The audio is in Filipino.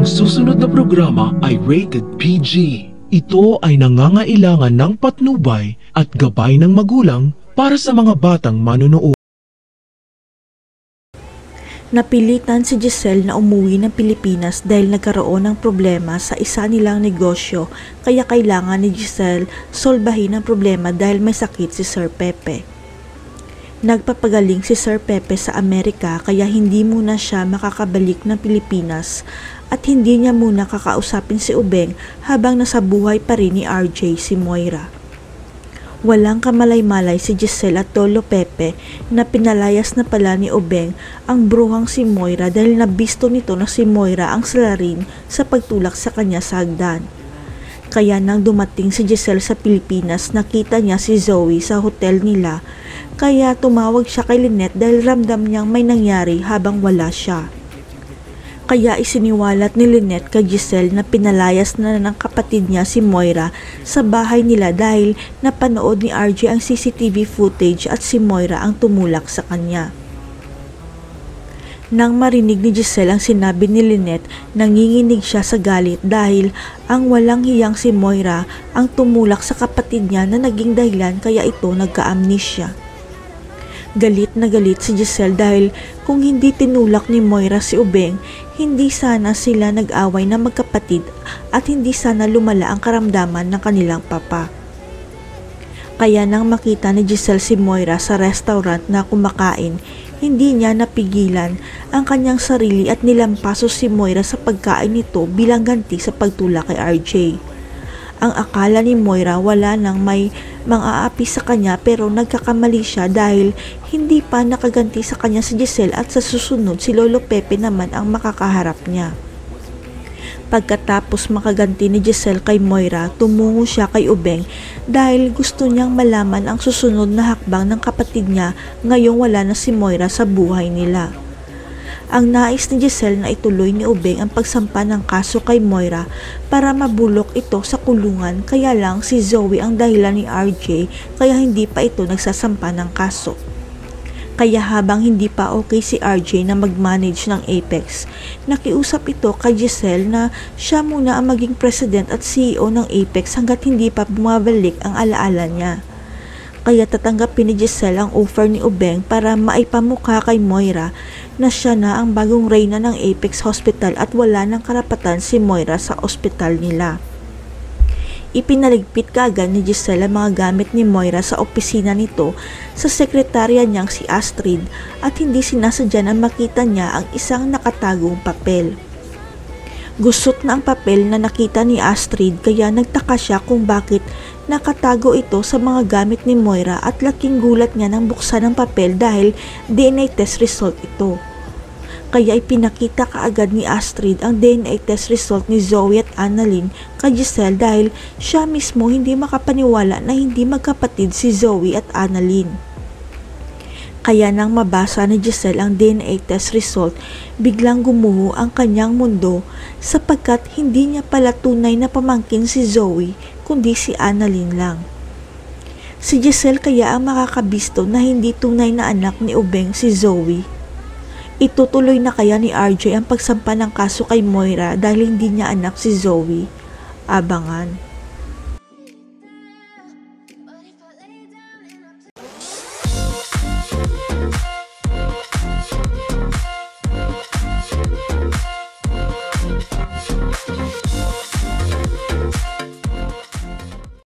Ang susunod na programa ay rated PG. Ito ay nangangailangan ng patnubay at gabay ng magulang para sa mga batang manunood. Napilitan si Giselle na umuwi ng Pilipinas dahil nagkaroon ng problema sa isa nilang negosyo, kaya kailangan ni Giselle solbahin ang problema dahil may sakit si Sir Pepe. Nagpapagaling si Sir Pepe sa Amerika kaya hindi muna siya makakabalik ng Pilipinas at hindi niya muna kakausapin si Ubeng habang nasa buhay pa rin ni RJ si Moira. Walang kamalay-malay si Giselle at Lolo Pepe na pinalayas na pala ni Ubeng ang bruhang si Moira dahil nabisto nito na si Moira ang salarin sa pagtulak sa kanya sa hagdan. Kaya nang dumating si Giselle sa Pilipinas, nakita niya si Zoe sa hotel nila, kaya tumawag siya kay Lynette dahil ramdam niyang may nangyari habang wala siya. Kaya isiniwalat ni Lynette kay Giselle na pinalayas na ng kapatid niya si Moira sa bahay nila dahil napanood ni RJ ang CCTV footage at si Moira ang tumulak sa kanya. Nang marinig ni Giselle ang sinabi ni Lynette, nanginginig siya sa galit dahil ang walang hiyang si Moira ang tumulak sa kapatid niya na naging dahilan kaya ito nagka-amnesia. Galit na galit si Giselle dahil kung hindi tinulak ni Moira si Ubeng, hindi sana sila nag-away na magkapatid at hindi sana lumala ang karamdaman ng kanilang papa. Kaya nang makita ni Giselle si Moira sa restaurant na kumakain, hindi niya napigilan ang kanyang sarili at nilampaso si Moira sa pagkain nito bilang ganti sa pagtulak kay RJ. Ang akala ni Moira wala nang may mang-aapi sa kanya pero nagkakamali siya dahil hindi pa nakaganti sa kanya si Giselle at sa susunod si Lolo Pepe naman ang makakaharap niya. Pagkatapos makaganti ni Giselle kay Moira, tumungo siya kay Ubeng dahil gusto niyang malaman ang susunod na hakbang ng kapatid niya ngayong wala na si Moira sa buhay nila. Ang nais ni Giselle na ituloy ni Ubeng ang pagsampa ng kaso kay Moira para mabulok ito sa kulungan, kaya lang si Zoe ang dahilan ni RJ kaya hindi pa ito nagsasampa ng kaso. Kaya habang hindi pa okay si RJ na mag-manage ng Apex, nakiusap ito kay Giselle na siya muna ang maging president at CEO ng Apex hanggat hindi pa bumabalik ang alaala niya. Kaya tatanggapin ni Giselle ang offer ni Ubeng para maipamukha kay Moira na siya na ang bagong reyna ng Apex Hospital at wala ng karapatan si Moira sa ospital nila. Ipinaligpit kaagad ni Giselle ang mga gamit ni Moira sa opisina nito sa sekretarya niyang si Astrid at hindi sinasadya na makita niya ang isang nakatagong papel. Gusot na ang papel na nakita ni Astrid kaya nagtaka siya kung bakit nakatago ito sa mga gamit ni Moira at laking gulat niya nang buksan ang papel dahil DNA test result ito. Kaya ipinakita kaagad ni Astrid ang DNA test result ni Zoe at Annalyn kay Giselle dahil siya mismo hindi makapaniwala na hindi magkapatid si Zoe at Annalyn. Kaya nang mabasa ni Giselle ang DNA test result, biglang gumuho ang kanyang mundo sapagkat hindi niya pala tunay na pamangkin si Zoe kundi si Annalyn lang. Si Giselle kaya ang makakabisto na hindi tunay na anak ni Ubeng si Zoe. Itutuloy na kaya ni RJ ang pagsampa ng kaso kay Moira dahil hindi niya anak si Zoe? Abangan.